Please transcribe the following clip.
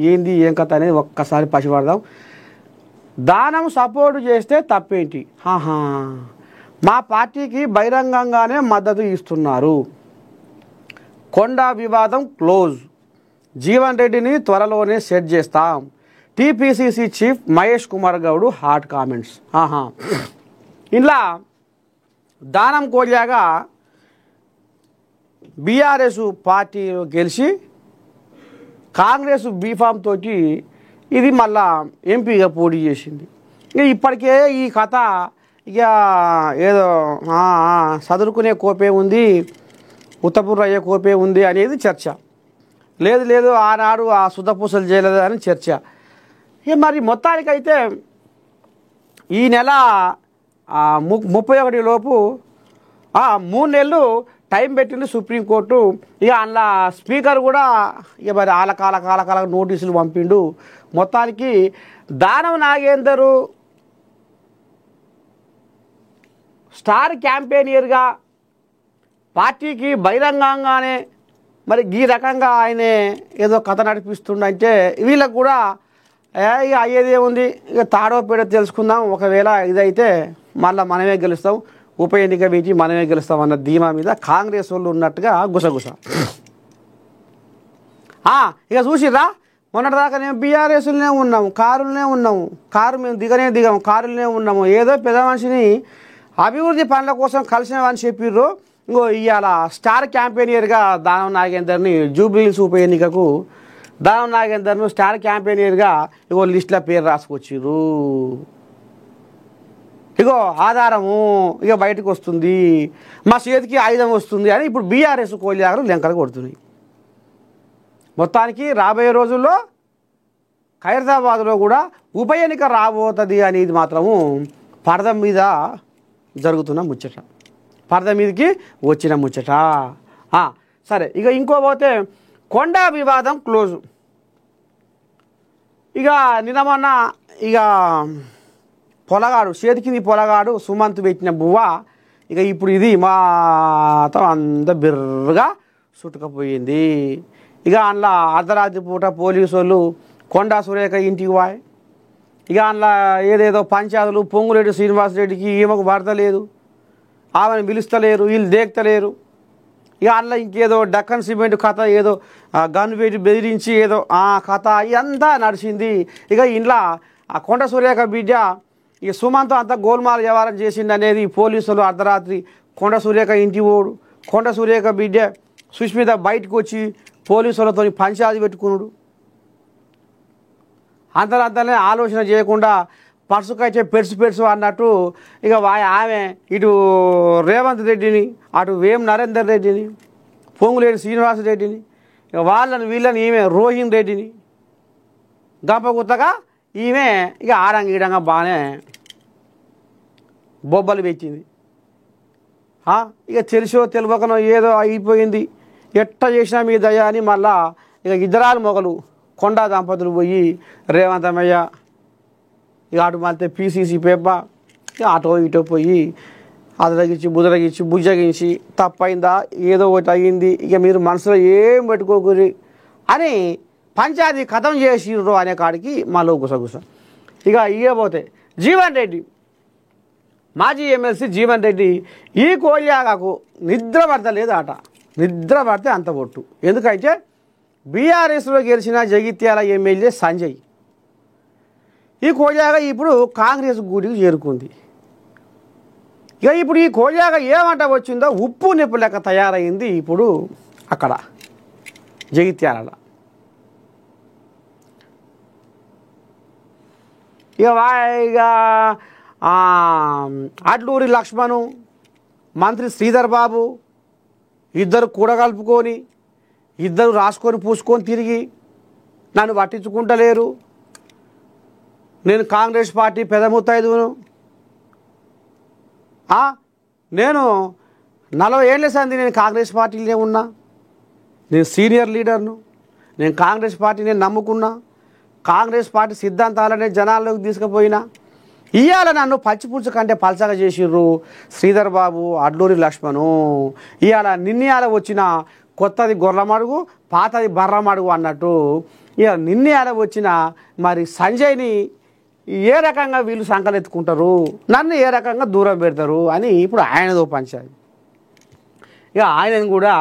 ఏంది ఏం కథ అనేది ఒక్కసారి పసిపడదాం. దానం సపోర్టు చేస్తే తప్పేంటి? మా పార్టీకి బహిరంగంగానే మద్దతు ఇస్తున్నారు. కొండా వివాదం క్లోజ్. జీవన్ రెడ్డిని త్వరలోనే సెట్ చేస్తాం. TPCC chief Mahesh Kumar Goud hot comments. ఇలా దానం కోల్యాగా బీఆర్ఎస్ పార్టీలో గెలిచి కాంగ్రెస్ బీఫామ్ తోటి ఇది మళ్ళా ఎంపీగా పోటీ చేసింది. ఇక ఇప్పటికే ఈ కథ ఇక ఏదో చదువుకునే కోపే ఉంది, ఉత్తపూర్ అయ్యే కోపే ఉంది అనేది చర్చ. లేదు ఆనాడు ఆ సుధపూసలు చేయలేదు అని చర్చ. ఇక మరి మొత్తానికైతే ఈ నెల 31 లోపు 3 నెలలు టైం పెట్టింది సుప్రీంకోర్టు. ఇక అందులో స్పీకర్ కూడా ఇక మరి కాల నోటీసులు పంపిండు. మొత్తానికి దానం నాగేందరు స్టార్ క్యాంపెయినర్గా పార్టీకి బహిరంగంగానే మరి ఈ రకంగా ఆయన ఏదో కథ నడిపిస్తుండంటే వీళ్ళకు కూడా ఇక అయ్యేదే ఉంది. ఇక తాడో పేడో తెలుసుకుందాం, ఒకవేళ ఇదైతే మళ్ళీ మనమే గెలుస్తాం, ఉప ఎన్నిక పెట్టి మనమే గెలుస్తాం అన్న ధీమా మీద కాంగ్రెస్ వాళ్ళు ఉన్నట్టుగా గుసగుస. ఇక చూసిర్రా, మొన్నటిదాకా మేము బీఆర్ఎస్లోనే ఉన్నాము, కారు మేము దిగాము, కారులోనే ఉన్నాము, ఏదో పెద్ద మనిషిని అభివృద్ధి పనుల కోసం కలిసినామని చెప్పిర్రు. ఇంకో ఇవాళ స్టార్ క్యాంపెయినర్గా దానం నాగేందర్ని జూబ్లీహిల్స్ ఉప ఎన్నికకు దానం నాగేందర్ను స్టార్ క్యాంపెయినర్గా ఇగో లిస్టులో పేరు రాసుకొచ్చిర్రు. ఇగో ఆధారము ఇక బయటకు వస్తుంది, మా చేతికి ఆయుధం వస్తుంది అని ఇప్పుడు బీఆర్ఎస్ కోలియాగలు లెంకలు కొడుతున్నాయి. మొత్తానికి రాబోయే రోజుల్లో ఖైరతాబాద్లో కూడా ఉప ఎన్నిక రాబోతుంది అనేది మాత్రము పరద మీద జరుగుతున్న ముచ్చట, పరద మీదకి వచ్చిన ముచ్చట. సరే, ఇక ఇంకో పోతే కొండా వివాదం క్లోజు. ఇక నిన్న ఇక పొలగాడు చేతికింది పొలగాడు సుమంత్ పెట్టిన బువ్వ ఇక ఇప్పుడు ఇది మాత్రం అంత బిర్రగా చుట్టుకపోయింది. ఇక అందులో అర్ధరాత్రి పూట పోలీసు వాళ్ళు కొండా సురేఖ ఇంటికి పోయి ఇక అందులో ఏదేదో పంచాయతీలు పొంగులేడు శ్రీనివాసరెడ్డికి ఈమెకు భర్త లేదు, ఆమెను పిలుస్తలేరు, వీళ్ళు దేక్తలేరు. ఇక అందులో ఇంకేదో డక్కన్ సిమెంట్ కథ, ఏదో గన్ పెట్టి బెదిరించి ఏదో కథ ఇదంతా నడిచింది. ఇక ఇంట్లో ఆ కొండ సురేఖ బిడ్డ ఇక సుమంత్ అంతా గోల్మాల్ వ్యవహారం చేసింది అనేది పోలీసులు అర్ధరాత్రి కొండ సురేఖ ఇంటి ఓడు, కొండ సురేఖ బిడ్డ సుష్మిత బయటకు వచ్చి పోలీసులతో పంచాయతీ పెట్టుకున్నాడు. అంతరంతనే ఆలోచన చేయకుండా పర్సుకైతే పెరుసు అన్నట్టు ఇక ఆమె ఇటు రేవంత్ రెడ్డిని, అటు వేం నరేందర్ రెడ్డిని, పొంగులేని శ్రీనివాసరెడ్డిని, ఇక వాళ్ళని వీళ్ళని ఈమె రోహిన్ రెడ్డిని గంపగుత్తగా ఈమె ఇక ఆడంగా బాగానే బొబ్బలు పెట్టింది. ఇక తెలిసో తెలియకనో ఏదో అయిపోయింది, ఎట్ట చేసినా మీ దయ అని మళ్ళా ఇక ఇద్దరాలు మొగలు కొండా దంపతులు పోయి రేవంతమయ్య ఇక అటు మళ్ళీ పీసీసీ పేపర్ ఇక అటో ఇటో పోయి అదరగించి బుజ్జగించి తప్పైందా ఏదో ఒకటి అయ్యింది, ఇక మీరు మనసులో ఏం పెట్టుకోకూరి అని పంచాయతీ ఖతం చేసిర్రు అనే కాడికి మళ్ళీ గుసగుస. ఇక ఇవ్వబోతే జీవన్ రెడ్డి, మాజీ ఎమ్మెల్సీ జీవన్ రెడ్డి ఈ కోలియాగకు నిద్ర పడతలేదు అట. నిద్ర పడితే అంత ఒట్టు. ఎందుకంటే బీఆర్ఎస్లో గెలిచిన జగిత్యాల ఎమ్మెల్యే సంజయ్ ఈ కోలియాగ ఇప్పుడు కాంగ్రెస్ గూడికి చేరుకుంది. ఇక ఇప్పుడు ఈ కోలియాగ ఏమంట వచ్చిందో ఉప్పు నిప్పు లెక్క తయారైంది ఇప్పుడు అక్కడ జగిత్యాలలో. ఇక అడ్లూరి లక్ష్మణు, మంత్రి శ్రీధర్ బాబు ఇద్దరు కూడగలుపుకొని ఇద్దరు రాసుకొని పూసుకొని తిరిగి నన్ను పట్టించుకుంటలేరు, నేను కాంగ్రెస్ పార్టీ పెద్ద ముత్తైదును, నేను 40 ఏళ్ళ సంది నేను కాంగ్రెస్ పార్టీలోనే ఉన్నా, నేను సీనియర్ లీడర్ను, నేను కాంగ్రెస్ పార్టీని నమ్ముకున్నా, కాంగ్రెస్ పార్టీ సిద్ధాంతాలనే జనాల్లోకి తీసుకుపోయినా, ఇవాళ నన్ను పచ్చిపుచ్చు కంటే పలచగా చేసిర్రు శ్రీధర్ బాబు, అడ్లూరి లక్ష్మణు. ఇవాళ నిన్నయాల వచ్చిన కొత్తది గొర్రెమడుగు, పాతది బర్రమడుగు అన్నట్టు ఇక నిన్నే ఆడ వచ్చిన మరి సంజయ్ని ఏ రకంగా వీళ్ళు సంకలెత్తుకుంటారు, నన్ను ఏ రకంగా దూరం పెడతారు అని ఇప్పుడు ఆయనదో పంచాయతీ. ఇక ఆయనను కూడా